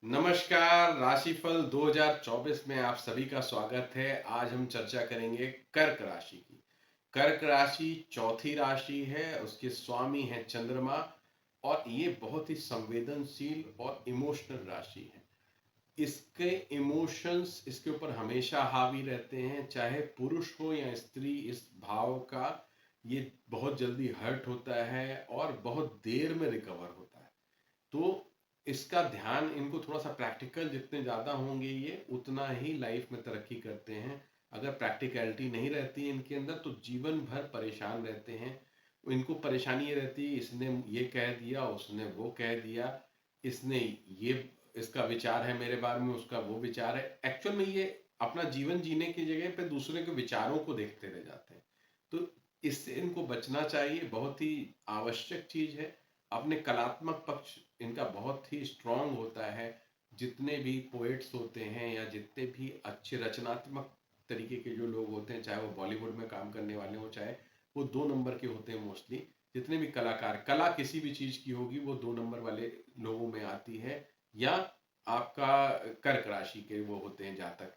नमस्कार, राशिफल 2024 में आप सभी का स्वागत है। आज हम चर्चा करेंगे कर्क राशि की। कर्क राशि चौथी राशि है, उसके स्वामी हैं चंद्रमा और ये बहुत ही संवेदनशील और इमोशनल राशि है। इसके इमोशंस इसके ऊपर हमेशा हावी रहते हैं, चाहे पुरुष हो या स्त्री। इस भाव का ये बहुत जल्दी हर्ट होता है और बहुत देर में रिकवर होता है। तो इसका ध्यान इनको थोड़ा-सा प्रैक्टिकल जितने ज़्यादा होंगे ये, उतना ही लाइफ में तरक्की करते हैं। अगर प्रैक्टिकैलिटी नहीं रहती है इनके अंदर तो जीवन भर परेशान रहते हैं। इनको परेशानी ये रहती है, इसने ये कह दिया, उसने वो कह दिया, इसने ये इसका विचार है मेरे बारे में, उसका वो विचार है। एक्चुअल में ये अपना जीवन जीने की जगह पे दूसरे के विचारों को देखते रह जाते हैं। तो इससे इनको बचना चाहिए, बहुत ही आवश्यक चीज़ है। अपने कलात्मक पक्ष इनका बहुत ही स्ट्रांग होता है। जितने भी पोएट्स होते हैं या जितने भी अच्छे रचनात्मक तरीके के जो लोग होते हैं, चाहे वो बॉलीवुड में काम करने वाले हों, चाहे वो 2 नंबर के होते हैं मोस्टली। जितने भी कलाकार, कला किसी भी चीज़ की होगी वो 2 नंबर वाले लोगों में आती है, या आपका कर्क राशि के वो होते हैं जातक।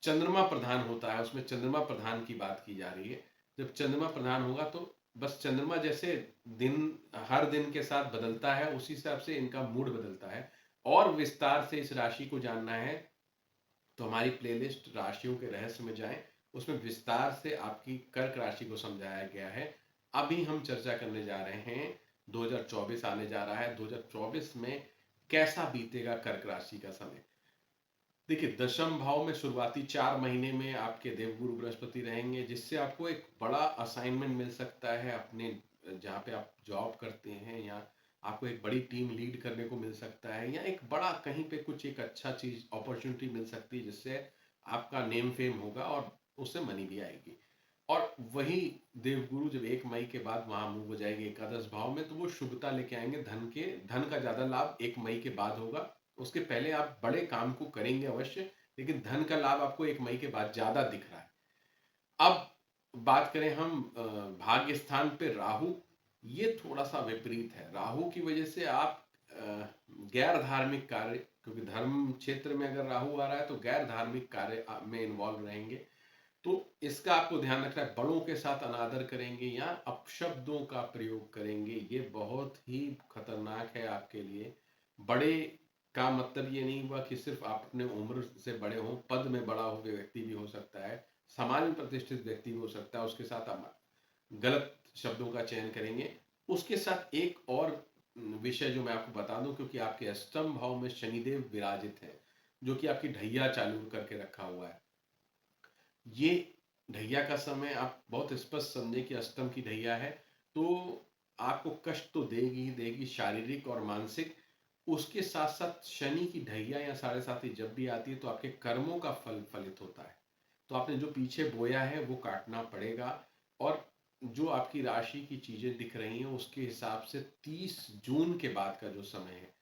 चंद्रमा प्रधान होता है, उसमें चंद्रमा प्रधान की बात की जा रही है। जब चंद्रमा प्रधान होगा तो बस चंद्रमा जैसे दिन हर दिन के साथ बदलता है, उसी हिसाब से इनका मूड बदलता है। और विस्तार से इस राशि को जानना है तो हमारी प्लेलिस्ट राशियों के रहस्य में जाएं, उसमें विस्तार से आपकी कर्क राशि को समझाया गया है। अभी हम चर्चा करने जा रहे हैं, 2024 आने जा रहा है, 2024 में कैसा बीतेगा कर्क राशि का समय। देखिए, दशम भाव में शुरुआती 4 महीने में आपके देवगुरु बृहस्पति रहेंगे, जिससे आपको एक बड़ा असाइनमेंट मिल सकता है अपने जहाँ पे आप जॉब करते हैं, या आपको एक बड़ी टीम लीड करने को मिल सकता है, या एक बड़ा कहीं पे कुछ एक अच्छा चीज़ अपॉर्चुनिटी मिल सकती है, जिससे आपका नेम फेम होगा और उससे मनी भी आएगी। और वही देवगुरु जब 1 मई के बाद वहाँ मूव हो जाएंगे एकादश भाव में, तो वो शुभता लेके आएंगे धन का ज़्यादा लाभ 1 मई के बाद होगा। उसके पहले आप बड़े काम को करेंगे अवश्य, लेकिन धन का लाभ आपको 1 मई के बाद ज़्यादा दिख रहा है। अब बात करें हम भाग्य स्थान पे राहु, ये थोड़ा-सा विपरीत है। राहु की वजह से आप गैर धार्मिक कार्य, क्योंकि धर्म क्षेत्र में अगर राहु आ रहा है तो गैर धार्मिक कार्य में इन्वॉल्व रहेंगे। तो इसका आपको ध्यान रखना है, बड़ों के साथ अनादर करेंगे या अपशब्दों का प्रयोग करेंगे, ये बहुत ही खतरनाक है आपके लिए। बड़े का मतलब ये नहीं हुआ कि सिर्फ आप अपने उम्र से बड़े हों, पद में बड़ा हो व्यक्ति भी हो सकता है, समाज में प्रतिष्ठित व्यक्ति भी हो सकता है, उसके साथ आप गलत शब्दों का चयन करेंगे। उसके साथ एक और विषय जो मैं आपको बता दूं, क्योंकि आपके अष्टम भाव में शनिदेव विराजित है, जो कि आपकी ढैया चालू करके रखा हुआ है। ये ढैया का समय आप बहुत स्पष्ट समझे कि अष्टम की ढैया है, तो आपको कष्ट तो देगी ही देगी, शारीरिक और मानसिक। उसके साथ साथ शनि की ढैया या साढ़े साथी जब भी आती है तो आपके कर्मों का फल फलित होता है। तो आपने जो पीछे बोया है वो काटना पड़ेगा। और जो आपकी राशि की चीजें दिख रही हैं उसके हिसाब से 30 जून के बाद का जो समय है,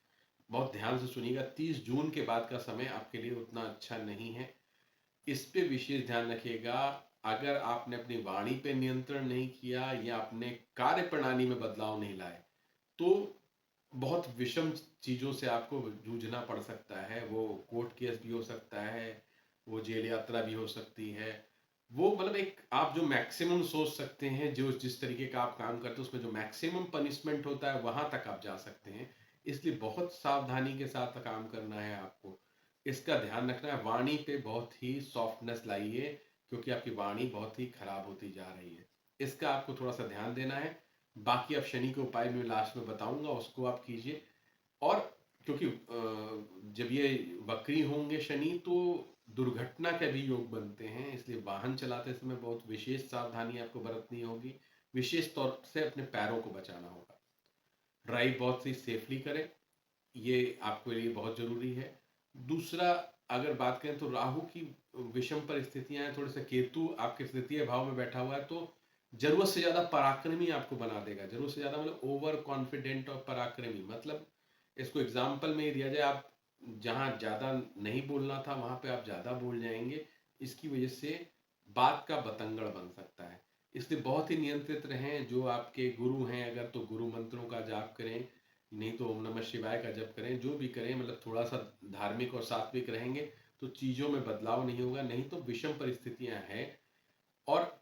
बहुत ध्यान से सुनिएगा, 30 जून के बाद का समय आपके लिए उतना अच्छा नहीं है। इस पे विशेष ध्यान रखिएगा। अगर आपने अपनी वाणी पे नियंत्रण नहीं किया या अपने कार्य प्रणाली में बदलाव नहीं लाए, तो बहुत विषम चीज़ों से आपको जूझना पड़ सकता है। वो कोर्ट केस भी हो सकता है, वो जेल यात्रा भी हो सकती है। वो मतलब एक आप जो मैक्सिमम सोच सकते हैं, जो जिस तरीके का आप काम करते हैं उसमें जो मैक्सिमम पनिशमेंट होता है वहां तक आप जा सकते हैं। इसलिए बहुत सावधानी के साथ काम करना है आपको। इसका ध्यान रखना है, वाणी पे बहुत ही सॉफ्टनेस लाइए, क्योंकि आपकी वाणी बहुत ही खराब होती जा रही है। इसका आपको थोड़ा सा ध्यान देना है। बाकी आप शनि के उपाय में लास्ट में बताऊंगा, उसको आप कीजिए। और क्योंकि जब ये वक्री होंगे शनि, तो दुर्घटना के भी योग बनते हैं, इसलिए वाहन चलाते समय बहुत विशेष सावधानी आपको बरतनी होगी। विशेष तौर से अपने पैरों को बचाना होगा। ड्राइव बहुत सी सेफली करें, ये आपके लिए बहुत जरूरी है। दूसरा, अगर बात करें तो राहु की विषम परिस्थितियां हैं, थोड़े से केतु आपके तृतीय भाव में बैठा हुआ है, तो जरूरत से ज्यादा पराक्रमी आपको बना देगा। जरूरत से ज्यादा मतलब ओवर कॉन्फिडेंट और पराक्रमी, मतलब इसको एग्जाम्पल में ही दिया जाए, आप जहां ज्यादा नहीं बोलना था वहां पे आप ज्यादा बोल जाएंगे। इसकी वजह से बात का बतंगड़ बन सकता है। इसलिए बहुत ही नियंत्रित रहें। जो आपके गुरु हैं, अगर तो गुरु मंत्रों का जाप करें, नहीं तो ओम नमः शिवाय का जप करें, जो भी करें, मतलब थोड़ा सा धार्मिक और सात्विक रहेंगे तो चीज़ों में बदलाव नहीं होगा, नहीं तो विषम परिस्थितियां हैं। और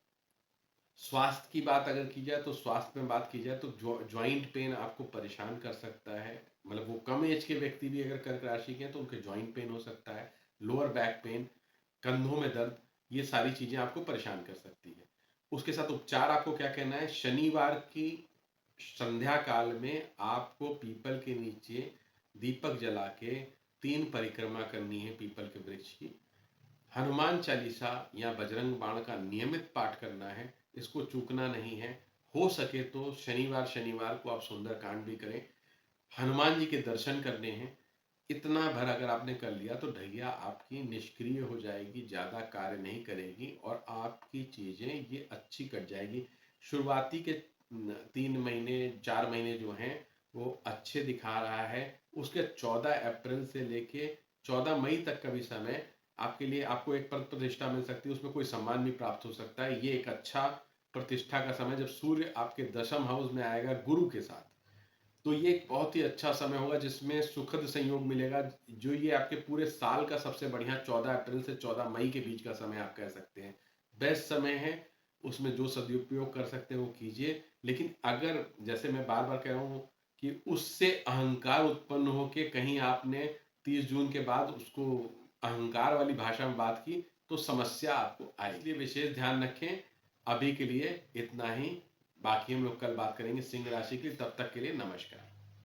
स्वास्थ्य की बात अगर की जाए तो स्वास्थ्य में बात की जाए तो ज्वाइंट पेन आपको परेशान कर सकता है। मतलब वो कम एज के व्यक्ति भी अगर कर्क राशि के हैं तो उनके ज्वाइंट पेन हो सकता है, लोअर बैक पेन, कंधों में दर्द, ये सारी चीज़ें आपको परेशान कर सकती है। उसके साथ उपचार आपको क्या कहना है, शनिवार की संध्या काल में आपको पीपल के नीचे दीपक जला के 3 परिक्रमा करनी है पीपल के वृक्ष की। हनुमान चालीसा या बजरंग बाण का नियमित पाठ करना है, इसको चूकना नहीं है। हो सके तो शनिवार शनिवार को आप सुंदरकांड भी करें, हनुमान जी के दर्शन करने हैं। इतना भर अगर आपने कर लिया तो ढैया आपकी निष्क्रिय हो जाएगी, ज़्यादा कार्य नहीं करेगी और आपकी चीज़ें ये अच्छी कट जाएगी। शुरुआती के 3 महीने 4 महीने जो हैं वो अच्छे दिखा रहा है। उसके 14 अप्रैल से लेके 14 मई तक का भी समय आपके लिए, आपको एक पद प्रतिष्ठा मिल सकती है, उसमें कोई सम्मान भी प्राप्त हो सकता है। ये एक अच्छा प्रतिष्ठा का समय, जब सूर्य आपके दशम हाउस में आएगा गुरु के साथ, तो ये एक बहुत ही अच्छा समय होगा जिसमें सुखद संयोग मिलेगा। जो ये आपके पूरे साल का सबसे बढ़िया 14 अप्रैल से 14 मई के बीच का समय आप कह सकते हैं, बेस्ट समय है। उसमें जो सदुपयोग कर सकते हैं वो कीजिए। लेकिन अगर, जैसे मैं बार बार कह रहा हूँ कि उससे अहंकार उत्पन्न हो के कहीं आपने 30 जून के बाद उसको अहंकार वाली भाषा में बात की तो समस्या आपको आए, इसलिए विशेष ध्यान रखें। अभी के लिए इतना ही, बाकी हम लोग कल बात करेंगे सिंह राशि की। तब तक के लिए नमस्कार।